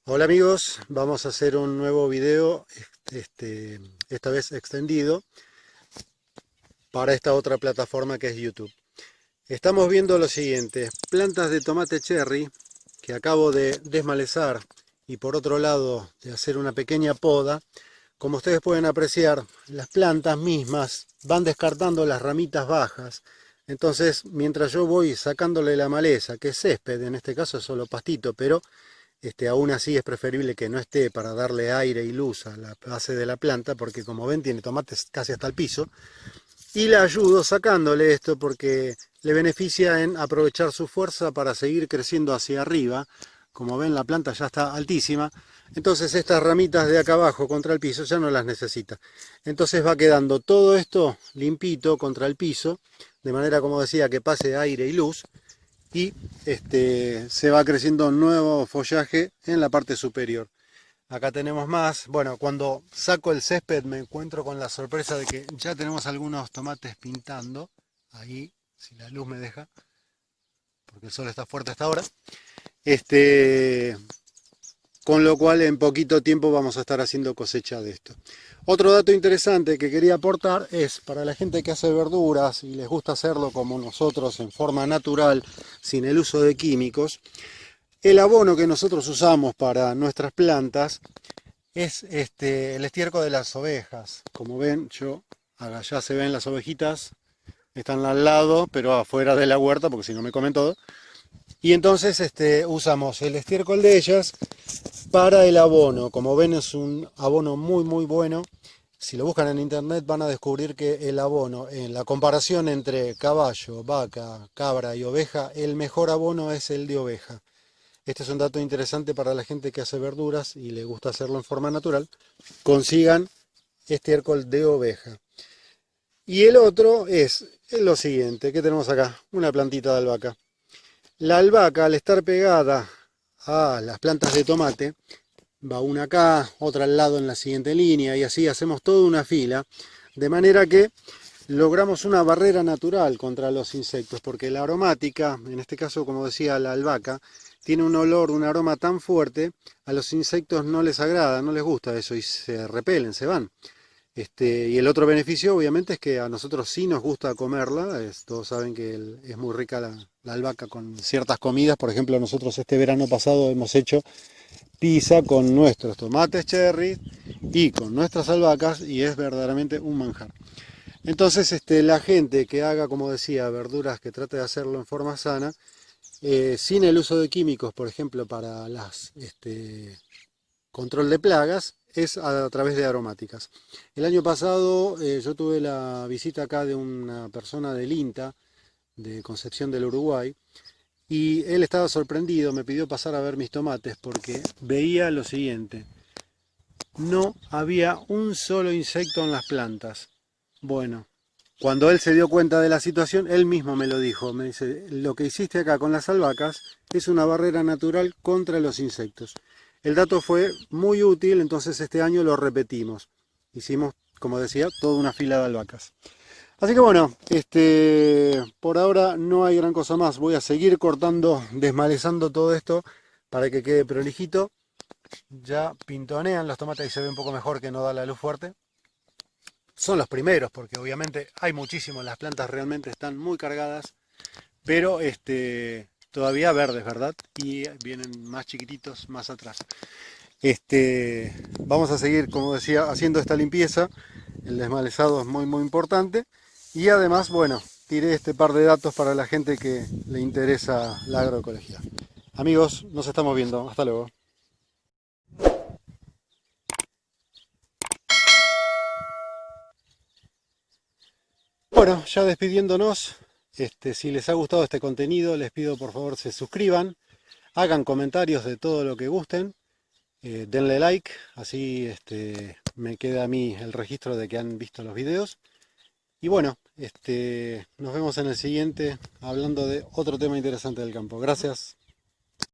Hola amigos, vamos a hacer un nuevo video, esta vez extendido, para esta otra plataforma que es YouTube. Estamos viendo lo siguiente: plantas de tomate cherry que acabo de desmalezar y por otro lado de hacer una pequeña poda. Como ustedes pueden apreciar, las plantas mismas van descartando las ramitas bajas. Entonces, mientras yo voy sacándole la maleza, que es césped, en este caso es solo pastito, pero aún así es preferible que no esté para darle aire y luz a la base de la planta, porque como ven tiene tomates casi hasta el piso. Y le ayudo sacándole esto porque le beneficia en aprovechar su fuerza para seguir creciendo hacia arriba. Como ven, la planta ya está altísima, entonces estas ramitas de acá abajo contra el piso ya no las necesita. Entonces va quedando todo esto limpito contra el piso, de manera, como decía, que pase aire y luz, y se va creciendo un nuevo follaje en la parte superior. Acá tenemos más. Bueno, cuando saco el césped me encuentro con la sorpresa de que ya tenemos algunos tomates pintando. Ahí, si la luz me deja, porque el sol está fuerte hasta ahora. Este, con lo cual en poquito tiempo vamos a estar haciendo cosecha de esto. Otro dato interesante que quería aportar es para la gente que hace verduras y les gusta hacerlo como nosotros en forma natural, sin el uso de químicos. El abono que nosotros usamos para nuestras plantas es el estiércol de las ovejas. Como ven, allá se ven las ovejitas, están al lado, pero afuera de la huerta, porque si no me comen todo. Y entonces usamos el estiércol de ellas para el abono. Como ven, es un abono muy bueno. Si lo buscan en internet van a descubrir que el abono, en la comparación entre caballo, vaca, cabra y oveja, el mejor abono es el de oveja. Este es un dato interesante para la gente que hace verduras y le gusta hacerlo en forma natural. Consigan estiércol de oveja. Y el otro es lo siguiente, que tenemos acá, una plantita de albahaca. La albahaca, al estar pegada a las plantas de tomate, va una acá, otra al lado en la siguiente línea, y así hacemos toda una fila, de manera que logramos una barrera natural contra los insectos, porque la aromática, en este caso como decía la albahaca, tiene un olor, un aroma tan fuerte, a los insectos no les agrada, no les gusta eso y se repelen, se van. Y el otro beneficio obviamente es que a nosotros sí nos gusta comerla. Todos saben que es muy rica la albahaca con ciertas comidas. Por ejemplo, nosotros este verano pasado hemos hecho pizza con nuestros tomates cherry y con nuestras albahacas y es verdaderamente un manjar. Entonces, la gente que haga, como decía, verduras, que trate de hacerlo en forma sana, sin el uso de químicos, por ejemplo, para las control de plagas, es a través de aromáticas. El año pasado yo tuve la visita acá de una persona del INTA, de Concepción del Uruguay, y él estaba sorprendido, me pidió pasar a ver mis tomates porque veía lo siguiente: no había un solo insecto en las plantas. Bueno, cuando él se dio cuenta de la situación, él mismo me lo dijo. Me dice: lo que hiciste acá con las albahacas es una barrera natural contra los insectos. El dato fue muy útil, entonces este año lo repetimos. Hicimos, como decía, toda una fila de albahacas. Así que bueno, por ahora no hay gran cosa más. Voy a seguir cortando, desmalezando todo esto para que quede prolijito. Ya pintonean los tomates y se ve un poco mejor, que no da la luz fuerte. Son los primeros, porque obviamente hay muchísimos, las plantas realmente están muy cargadas, pero todavía verdes, ¿verdad? Y vienen más chiquititos más atrás. Vamos a seguir, como decía, haciendo esta limpieza. El desmalezado es muy importante. Y además, bueno, tiré este par de datos para la gente que le interesa la agroecología. Amigos, nos estamos viendo. Hasta luego. Bueno, ya despidiéndonos, si les ha gustado este contenido, les pido por favor se suscriban, hagan comentarios de todo lo que gusten, denle like, así me queda a mí el registro de que han visto los videos. Y bueno, nos vemos en el siguiente hablando de otro tema interesante del campo. Gracias.